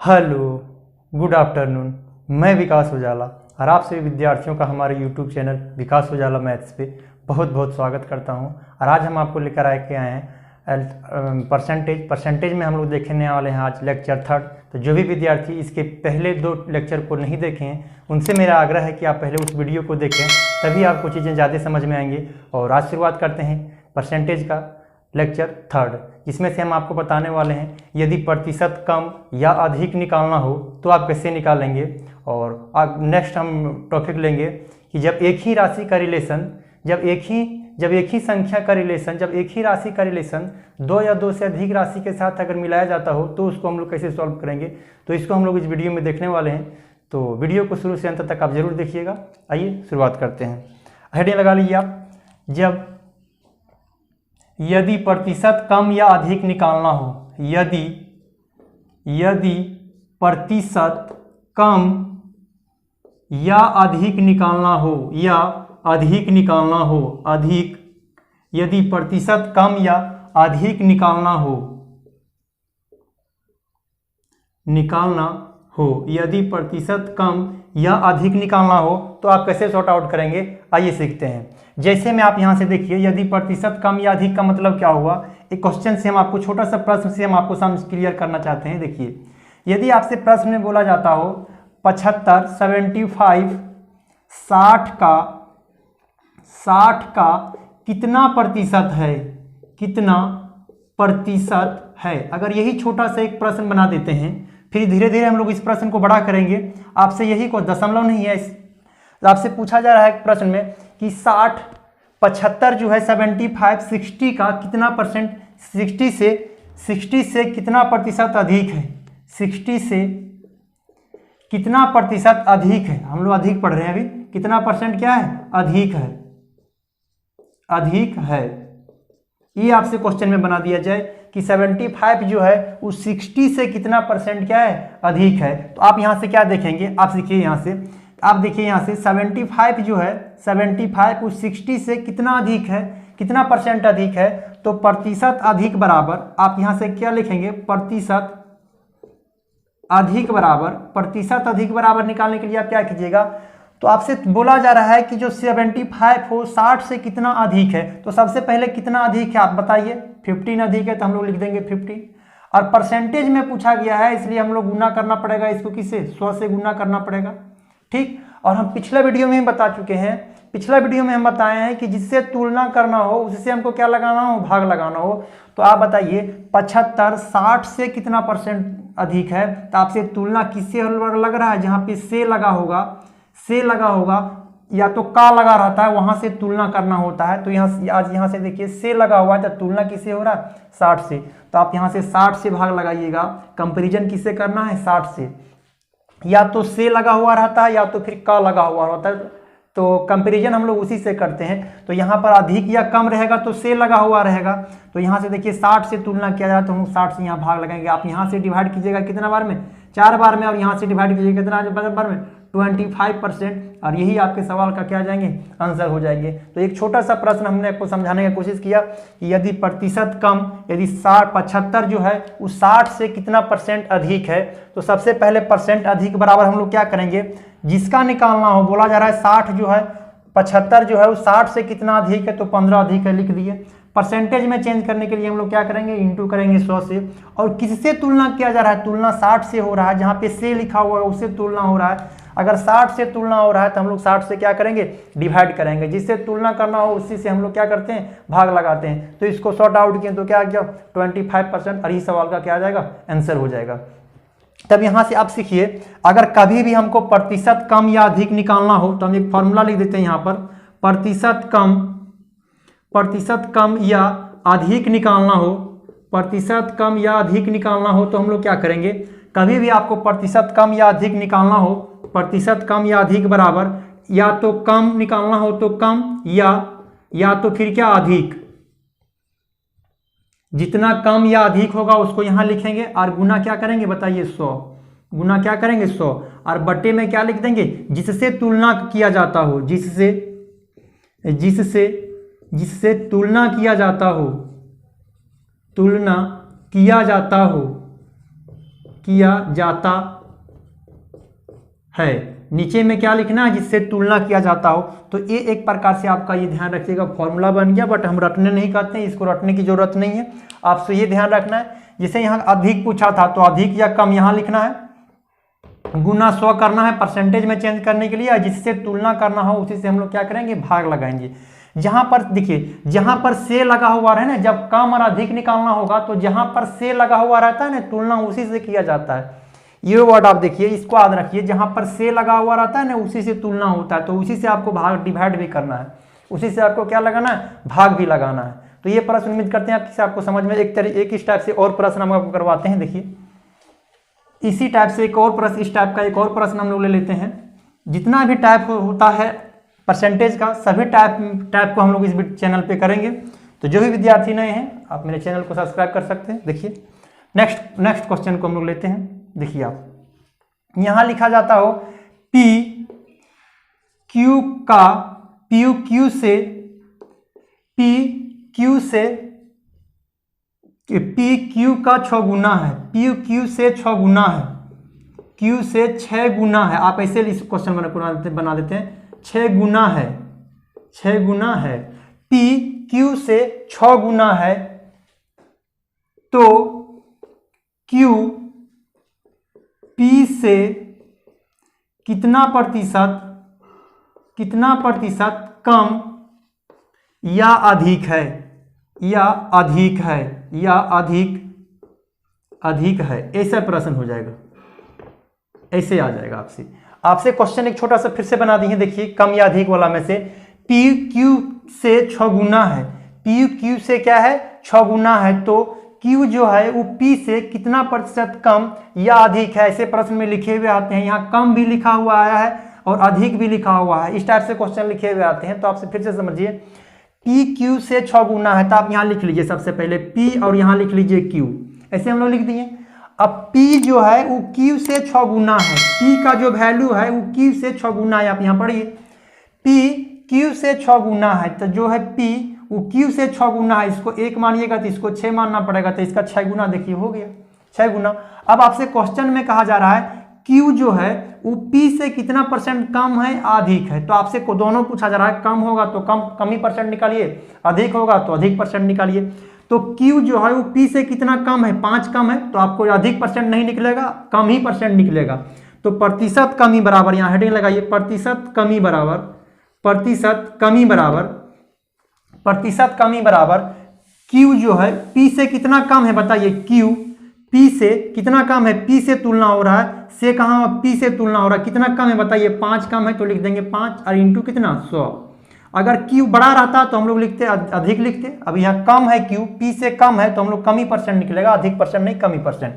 Hello, good afternoon. मैं विकास उजाला और आप सभी विद्यार्थियों का हमारे यूट्यूब चैनल विकास उजाला मैथ्स पे बहुत बहुत स्वागत करता हूं। और आज हम आपको लेकर आए हैं परसेंटेज में हम लोग देखने वाले हैं आज लेक्चर 3। तो जो भी विद्यार्थी इसके पहले 2 लेक्चर को नहीं देखे हैं उनसे मेरा आग्रह है कि आप पहले उस वीडियो को देखें, तभी आपको चीज़ें ज़्यादा समझ में आएंगी। और आज शुरुआत करते हैं परसेंटेज का लेक्चर 3, जिसमें से हम आपको बताने वाले हैं यदि प्रतिशत कम या अधिक निकालना हो तो आप कैसे निकालेंगे। और नेक्स्ट हम टॉपिक लेंगे कि जब एक ही राशि का रिलेशन जब एक ही संख्या का रिलेशन जब एक ही राशि का रिलेशन 2 या 2 से अधिक राशि के साथ अगर मिलाया जाता हो तो उसको हम लोग कैसे सॉल्व करेंगे। तो इसको हम लोग इस वीडियो में देखने वाले हैं, तो वीडियो को शुरू से अंत तक आप जरूर देखिएगा। आइए शुरुआत करते हैं। हेडिंग लगा लीजिए आप। जब यदि प्रतिशत कम या अधिक निकालना हो, यदि प्रतिशत कम या अधिक निकालना हो, यदि प्रतिशत कम या अधिक निकालना हो, यदि प्रतिशत कम या अधिक निकालना हो तो आप कैसे सॉर्ट आउट करेंगे, आइए सीखते हैं। जैसे में आप यहां से देखिए, यदि प्रतिशत कम या अधिक का मतलब क्या हुआ। एक क्वेश्चन से हम आपको, छोटा सा प्रश्न से हम आपको समझ क्लियर करना चाहते हैं। देखिए, यदि आपसे प्रश्न में बोला जाता हो 75, 75, 60 का कितना प्रतिशत है, अगर यही छोटा सा एक प्रश्न बना देते हैं, फिर धीरे धीरे हम लोग इस प्रश्न को बड़ा करेंगे। आपसे यही को दशमलव नहीं है, आपसे पूछा जा रहा है प्रश्न में कि 60, 75 जो है 75, 60 का कितना परसेंट, 60 से कितना प्रतिशत अधिक है, 60 से कितना प्रतिशत अधिक है। हम लोग अधिक पढ़ रहे हैं अभी, कितना परसेंट क्या है, अधिक है। ये आपसे क्वेश्चन में बना दिया जाए कि 75 जो है उस 60 से कितना परसेंट क्या है, अधिक है। तो आप यहां से क्या देखेंगे, आप सीखिए यहां से, आप देखिए यहां से 75 जो है, 75 उस 60 से कितना अधिक है, कितना परसेंट अधिक है। तो प्रतिशत अधिक बराबर, आप यहां से क्या लिखेंगे, प्रतिशत अधिक बराबर निकालने के लिए आप क्या कीजिएगा। तो आपसे बोला जा रहा है कि जो 75 हो 60 से कितना अधिक है, तो सबसे पहले कितना अधिक है आप बताइए। 15 अधिक है तो हम लोग लिख देंगे 15। और परसेंटेज में पूछा गया है, इसलिए हम लोग गुना करना पड़ेगा, इसको किससे, 100 से गुना करना पड़ेगा। ठीक, और हम पिछले वीडियो में बता चुके हैं, पिछला वीडियो में हम बताए हैं कि जिससे तुलना करना हो उससे हमको क्या लगाना हो, भाग लगाना हो। तो आप बताइए 75 60 से कितना परसेंट अधिक है, तो आपसे तुलना किससे लग रहा है, जहां पे से लगा होगा या तो का लगा रहता है, वहां से तुलना करना होता है। तो यहाँ से देखिए से लगा हुआ है, तो तुलना किससे हो रहा है, 60 से। तो आप यहाँ से 60 से भाग लगाइएगा। कंपैरिजन किससे करना है, 60 से। या तो से लगा हुआ रहता है या तो फिर का लगा हुआ होता है, तो कंपैरिजन हम लोग उसी से करते हैं। तो यहाँ पर अधिक या कम रहेगा तो से लगा हुआ रहेगा। तो यहाँ से देखिए 60 से तुलना किया जाए तो हम 60 से यहाँ भाग लगाएंगे। आप यहाँ से डिवाइड कीजिएगा कितना बार में, 4 बार में, और यहाँ से डिवाइड कीजिएगा कितना बार में, 25%। और यही आपके सवाल का क्या जाएंगे, आंसर हो जाएंगे। तो एक छोटा सा प्रश्न हमने आपको समझाने की कोशिश किया कि यदि प्रतिशत कम, यदि 75 जो है उस 60 से कितना परसेंट अधिक है। तो सबसे पहले परसेंट अधिक बराबर हम लोग क्या करेंगे, जिसका निकालना हो, बोला जा रहा है 60 जो है, 75 जो है उस 60 से कितना अधिक है, तो 15 अधिक है, लिख दिए। परसेंटेज में चेंज करने के लिए हम लोग क्या करेंगे, इंटू करेंगे 100 से। और किससे तुलना किया जा रहा है, तुलना 60 से हो रहा है, जहां पे से लिखा हुआ है उससे तुलना हो रहा है। अगर 60 से तुलना हो रहा है तो हम लोग 60 से क्या करेंगे, डिवाइड करेंगे। जिससे तुलना करना हो उसी से हम लोग क्या करते हैं, भाग लगाते हैं। तो इसको सॉर्ट आउट किए तो क्या आ गया, 25%। और इस सवाल का क्या आ जाएगा, आंसर हो जाएगा। तब यहां से आप सीखिए, अगर कभी भी हमको प्रतिशत कम या अधिक निकालना हो तो हम एक फॉर्मूला लिख देते हैं यहां पर, प्रतिशत कम या अधिक निकालना हो, प्रतिशत कम या अधिक निकालना हो तो हम लोग क्या करेंगे, कभी भी आपको प्रतिशत कम या अधिक निकालना हो, प्रतिशत कम या अधिक बराबर, या तो कम निकालना हो तो कम, या तो फिर क्या, अधिक। जितना कम या अधिक होगा उसको यहां लिखेंगे और गुना क्या करेंगे बताइए, 100। गुना क्या करेंगे, 100। और बट्टे में क्या लिख देंगे, जिससे तुलना किया जाता हो, जिससे तुलना किया जाता हो, किया जाता है। नीचे में क्या लिखना है, जिससे तुलना किया जाता हो। तो ये एक प्रकार से आपका ये ध्यान रखिएगा, फॉर्मूला बन गया, बट हम रटने नहीं कहते हैं, इसको रटने की जरूरत नहीं है। आपसे ये ध्यान रखना है, जैसे यहाँ अधिक पूछा था तो अधिक या कम यहाँ लिखना है, गुना 100 करना है परसेंटेज में चेंज करने के लिए, जिससे तुलना करना हो उसी से हम लोग क्या करेंगे, भाग लगाएंगे। जहां पर देखिए, जहां पर से लगा हुआ है ना, जब कम और अधिक निकालना होगा तो जहां पर से लगा हुआ रहता है ना, तुलना उसी से किया जाता है। ये वर्ड आप देखिए, इसको याद रखिए, जहां पर से लगा हुआ रहता है ना, उसी से तुलना होता है। तो उसी से आपको भाग डिवाइड भी करना है, उसी से आपको क्या लगाना है, भाग भी लगाना है। तो ये प्रश्न उम्मीद करते हैं आपको समझ में। एक इस टाइप से और प्रश्न हम आपको करवाते हैं। देखिए इसी टाइप से एक और प्रश्न, इस टाइप का एक और प्रश्न हम लोग ले लेते हैं। जितना भी टाइप होता है परसेंटेज का, सभी टाइप को हम लोग इस चैनल पे करेंगे। तो जो भी विद्यार्थी नए हैं, आप मेरे चैनल को सब्सक्राइब कर सकते हैं। देखिए नेक्स्ट क्वेश्चन को हम लोग लेते हैं। देखिए आप, यहां लिखा जाता हो P Q से P Q का 6 गुना है, P Q से 6 गुना है, Q से 6 गुना है। आप ऐसे इस क्वेश्चन बना देते हैं, 6 गुना है, 6 गुना है, P Q से 6 गुना है, तो Q P से कितना प्रतिशत कम या अधिक है, या अधिक है, या अधिक है। ऐसा प्रश्न हो जाएगा, ऐसे आ जाएगा। आपसे क्वेश्चन एक छोटा सा फिर से बना दिए। देखिए कम या अधिक वाला में से P Q से 6 गुना है, P Q से क्या है, 6 गुना है, तो Q जो है वो P से कितना प्रतिशत कम या अधिक है। ऐसे प्रश्न में लिखे हुए आते हैं, यहाँ कम भी लिखा हुआ आया है और अधिक भी लिखा हुआ है। इस टाइप से क्वेश्चन लिखे हुए आते हैं। तो आपसे फिर से समझिए, P Q से 6 गुना है, तो आप यहाँ लिख लीजिए सबसे पहले P और यहाँ लिख लीजिए Q। ऐसे हम लोग लिख दिए। अब P जो है वो Q से 6 गुना है, P का जो वैल्यू है वो Q से 6 गुना है। आप यहाँ पढ़िए, P Q से 6 गुना है, तो जो है P वो Q से 6 गुना है। इसको 1 मानिएगा तो इसको 6 मानना पड़ेगा, तो इसका 6 गुना देखिए हो गया, 6 गुना। अब आपसे क्वेश्चन में कहा जा रहा है Q जो है वो P से कितना परसेंट कम है, अधिक है। तो आपसे को दोनों पूछा जा रहा है, कम होगा तो कम ही परसेंट निकालिए, अधिक होगा तो अधिक परसेंट निकालिए। तो Q जो है वो P से कितना कम है, 5 कम है, तो आपको अधिक परसेंट नहीं निकलेगा, कम ही परसेंट निकलेगा। तो प्रतिशत कमी बराबर, यहाँ हेडिंग लगाइए, प्रतिशत कमी बराबर Q जो है P से कितना कम है, बताइए। Q P से कितना कम है, P से तुलना हो रहा है, से कहाँ P से तुलना हो रहा है, कितना कम है बताइए, 5 कम है, तो लिख देंगे 5 और इंटू कितना 100। अगर Q बड़ा रहता तो हम लोग लिखते अधिक लिखते। अब यहाँ कम है, Q P से कम है, तो हम लोग कम ही परसेंट निकलेगा, अधिक परसेंट नहीं, कम ही परसेंट।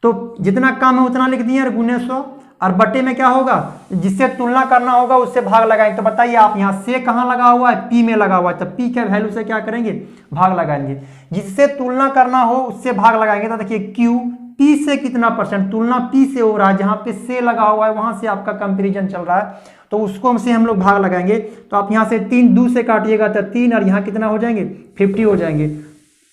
तो जितना कम है उतना लिख दिए और गुने 100, और बटे में क्या होगा, जिससे तुलना करना होगा उससे भाग लगाएंगे। तो बताइए आप, यहाँ से कहाँ लगा हुआ है, P में लगा हुआ है, तो P के वैल्यू से क्या करेंगे, भाग लगाएंगे। जिससे तुलना करना हो उससे भाग लगाएंगे। तो देखिए Q P से कितना परसेंट, तुलना P से हो रहा है, जहां पे से लगा हुआ है वहां से आपका कंपैरिजन चल रहा है, तो उसको से हम लोग भाग लगाएंगे। तो आप यहाँ से 3 2 से काटिएगा तो 3, और यहाँ कितना हो जाएंगे, 50 हो जाएंगे।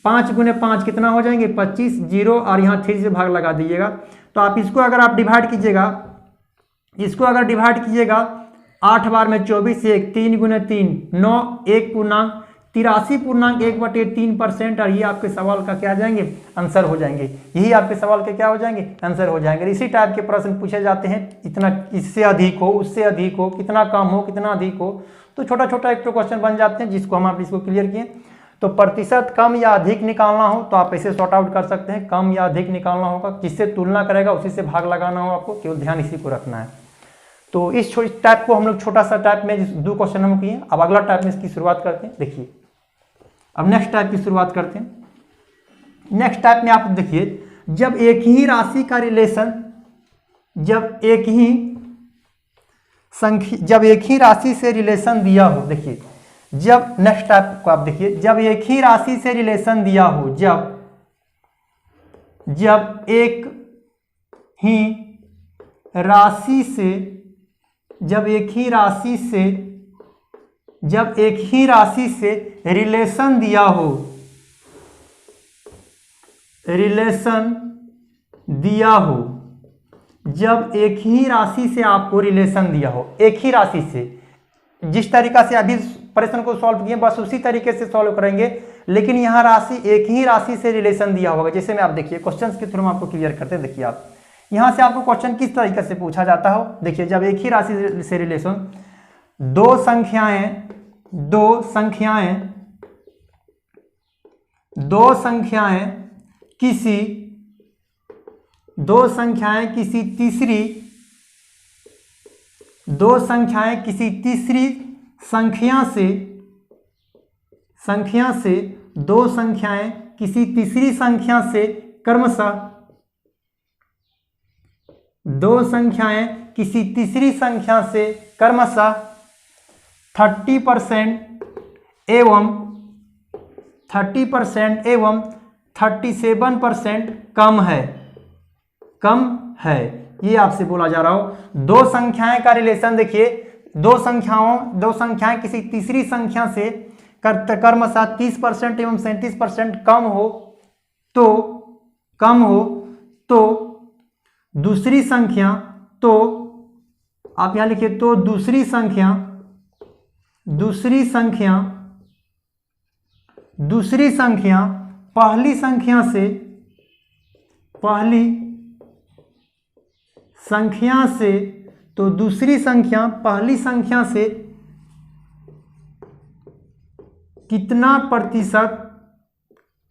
5 गुने 5 कितना हो जाएंगे, 25, 0 और यहाँ 3 से भाग लगा दीजिएगा। तो आप इसको अगर आप डिवाइड कीजिएगा, इसको अगर डिवाइड कीजिएगा 8 बार में 24 से 1, 3 गुने 3 9, 1.83% और ये आपके सवाल का क्या आ जाएंगे, आंसर हो जाएंगे। यही आपके सवाल के क्या हो जाएंगे, आंसर हो जाएंगे। इसी टाइप के प्रश्न पूछे जाते हैं, इतना इससे अधिक हो, उससे अधिक हो, कितना कम हो, कितना अधिक हो। तो छोटा छोटा एक तो क्वेश्चन बन जाते हैं, जिसको हम आप इसको क्लियर किए। तो प्रतिशत कम या अधिक निकालना हो तो आप ऐसे सॉर्ट आउट कर सकते हैं, कम या अधिक निकालना होगा, जिससे तुलना करेगा उसी से भाग लगाना हो आपको, केवल ध्यान इसी को रखना है। तो इस टाइप को हम लोग छोटा सा टाइप में 2 क्वेश्चन हम किए। अब अगला टाइप में इसकी शुरुआत करते हैं। देखिए अब नेक्स्ट टाइप की शुरुआत करते हैं। नेक्स्ट टाइप में आप देखिए, जब एक ही राशि का रिलेशन, जब एक ही राशि से रिलेशन दिया हो, देखिए जब नेक्स्ट टाइप को आप देखिए, जब एक ही राशि से रिलेशन दिया हो, जब एक ही राशि से रिलेशन दिया हो, रिलेशन दिया हो, जब एक ही राशि से आपको रिलेशन दिया हो, एक ही राशि से, जिस तरीका से अभी प्रश्न को सॉल्व किए बस उसी तरीके से सॉल्व करेंगे, लेकिन यहाँ राशि एक ही राशि से रिलेशन दिया होगा। जैसे मैं आप देखिए क्वेश्चंस के थ्रू हम आपको क्लियर करते हैं। देखिए आप यहाँ से आपको क्वेश्चन किस तरीके से पूछा जाता हो, देखिए जब एक ही राशि से रिलेशन दो संख्याएं किसी तीसरी संख्या से क्रमशः 30% एवं 37% कम है। ये आपसे बोला जा रहा हो। दो संख्याएं का रिलेशन देखिए, दो संख्याएं किसी तीसरी संख्या से क्रमशः 30% एवं 37% कम हो तो दूसरी संख्या, तो आप यहां लिखिए, तो दूसरी संख्या पहली संख्या से तो दूसरी संख्या पहली संख्या से कितना प्रतिशत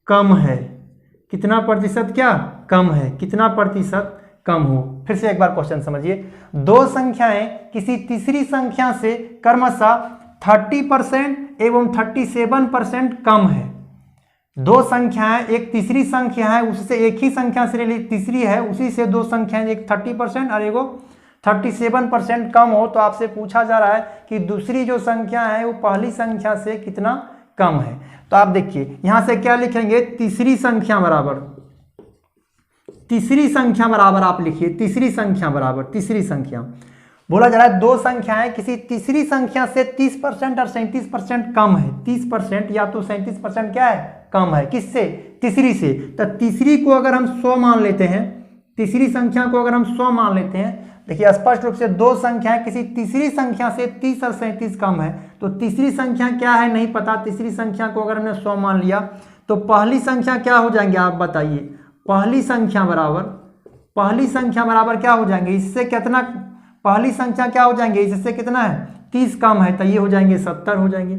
कम है, कितना प्रतिशत क्या कम है, कितना प्रतिशत कम हो। फिर से एक बार क्वेश्चन समझिए, दो संख्याएं किसी तीसरी संख्या से क्रमशः 30% एवं 37% कम है। दो संख्याएं, एक तीसरी संख्या है उससे एक ही संख्या से तीसरी है, उसी से दो संख्याएं, एक 30% और एगो 37% कम हो, तो आपसे पूछा जा रहा है कि दूसरी जो संख्या है वो पहली संख्या से कितना कम है। तो आप देखिए यहां से क्या लिखेंगे, तीसरी संख्या बराबर आप लिखिए, तीसरी संख्या बोला जा रहा है दो संख्याएं किसी तीसरी संख्या से 30% और 37% कम है। 30% या तो 37% क्या है, कम है। किससे, तीसरी से। तो तीसरी को अगर हम 100 मान लेते हैं, तीसरी संख्या को अगर हम 100 मान लेते हैं, देखिए स्पष्ट रूप से दो संख्याएं किसी तीसरी संख्या से 30 और 37 कम है, तो तीसरी संख्या क्या है नहीं पता। तीसरी संख्या को अगर हमने 100 मान लिया तो पहली संख्या क्या हो जाएंगे आप बताइए, पहली संख्या बराबर क्या हो जाएंगे, इससे कितना, पहली संख्या क्या हो जाएंगे, इससे कितना है 30 कम है, तो ये हो जाएंगे 70 हो जाएंगे।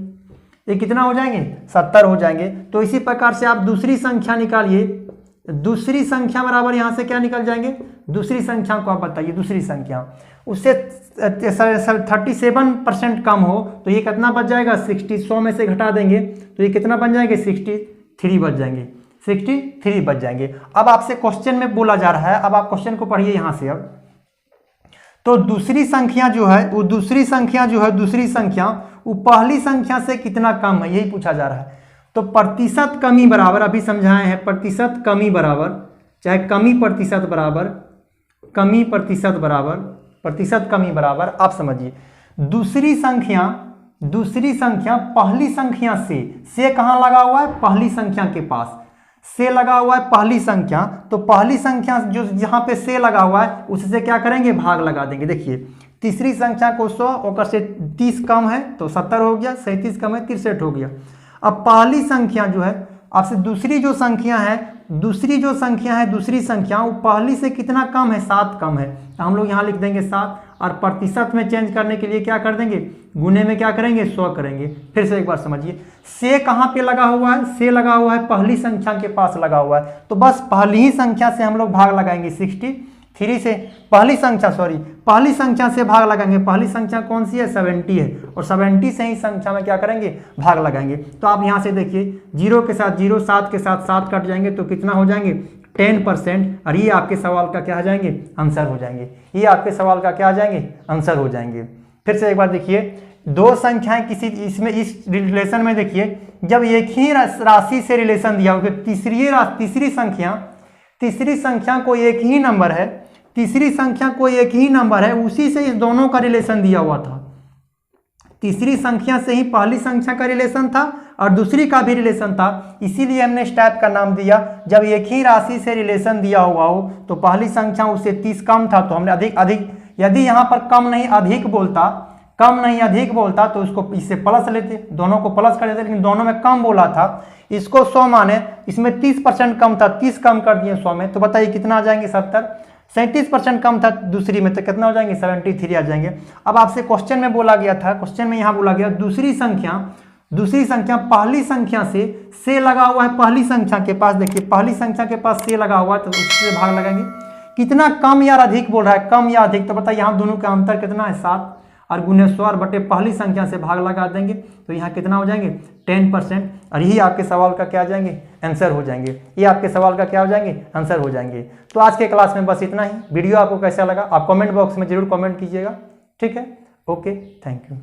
ये कितना हो जाएंगे 70 हो जाएंगे। तो इसी प्रकार से आप दूसरी संख्या निकालिए, दूसरी संख्या बराबर यहाँ से क्या निकल जाएंगे, दूसरी संख्या को आप बताइए, दूसरी संख्या उससे 37% कम हो तो ये कितना बच जाएगा 60, 100 में से घटा देंगे तो ये कितना बन जाएंगे 63 बच जाएंगे, 63 बच जाएंगे। अब आपसे क्वेश्चन में बोला जा रहा है, अब आप क्वेश्चन को पढ़िए यहाँ से। अब तो दूसरी संख्या जो है वो दूसरी संख्या वो पहली संख्या से कितना कम है, यही पूछा जा रहा है। तो प्रतिशत कमी बराबर, अभी समझाए हैं, प्रतिशत कमी बराबर, चाहे प्रतिशत कमी बराबर आप समझिए, दूसरी संख्या पहली संख्या से कहाँ लगा हुआ है, पहली संख्या के पास से लगा हुआ है पहली संख्या। तो पहली संख्या जो जहाँ पे से लगा हुआ है उससे क्या करेंगे, भाग लगा देंगे। देखिए तीसरी संख्या को 100 और से 30 कम है तो 70 हो गया, 37 कम है 63 हो गया। अब पहली संख्या जो है आपसे दूसरी संख्या है दूसरी संख्या वो पहली से कितना कम है, 7 कम है, तो हम लोग यहाँ लिख देंगे 7 और प्रतिशत में चेंज करने के लिए क्या कर देंगे, गुने में क्या करेंगे 100 करेंगे। फिर से एक बार समझिए, से कहाँ पे लगा हुआ है, से लगा हुआ है पहली संख्या के पास लगा हुआ है, तो बस पहली ही संख्या से हम लोग भाग लगाएंगे 63 से, पहली संख्या से भाग लगाएंगे। पहली संख्या कौन सी है 70 है और 70 से ही संख्या में क्या करेंगे, भाग लगाएंगे। तो आप यहाँ से देखिए 0 के साथ 0, 7 के साथ 7 कट जाएंगे तो कितना हो जाएंगे 10%, और ये आपके सवाल का क्या आ जाएंगे, आंसर हो जाएंगे। ये आपके सवाल का क्या आ जाएंगे, आंसर हो जाएंगे। फिर से एक बार देखिए, दो संख्याएं किसी इस रिलेशन में देखिए, जब एक ही राशि से रिलेशन दिया हो, तीसरी संख्या को एक ही नंबर है, उसी से इस दोनों का रिलेशन दिया हुआ था। तीसरी संख्या से ही पहली संख्या का रिलेशन था और दूसरी का भी रिलेशन था, इसीलिए हमने इस टाइप का नाम दिया। जब एक ही राशि से रिलेशन दिया हुआ हो तो पहली संख्या उससे 30 कम था तो हमने अधिक, यदि यहाँ पर कम नहीं अधिक बोलता तो उसको इससे प्लस लेते, दोनों को प्लस कर देते, लेकिन दोनों में कम बोला था, इसको 100 माने, इसमें 30% कम था, 30 कम कर दिए 100 में, तो बताइए कितना आ जाएंगे 70। 37% कम था दूसरी में, तो कितना हो जाएंगे 73 आ जाएंगे। अब आपसे क्वेश्चन में बोला गया था, क्वेश्चन में यहाँ बोला गया दूसरी संख्या पहली संख्या से लगा हुआ है, पहली संख्या के पास, देखिए पहली संख्या के पास से लगा हुआ है तो उससे भाग लगाएंगे, कितना कम या अधिक बोल रहा है, कम या अधिक, तो बताइए यहाँ दोनों का अंतर कितना है 7, और गुणे 100 बटे पहली संख्या से भाग लगा देंगे तो यहाँ कितना हो जाएंगे 10%, और यही आपके सवाल का क्या आ जाएंगे आंसर हो जाएंगे, ये आपके सवाल का क्या हो जाएंगे आंसर हो जाएंगे। तो आज के क्लास में बस इतना ही। वीडियो आपको कैसा लगा आप कमेंट बॉक्स में जरूर कमेंट कीजिएगा, ठीक है, ओके, थैंक यू।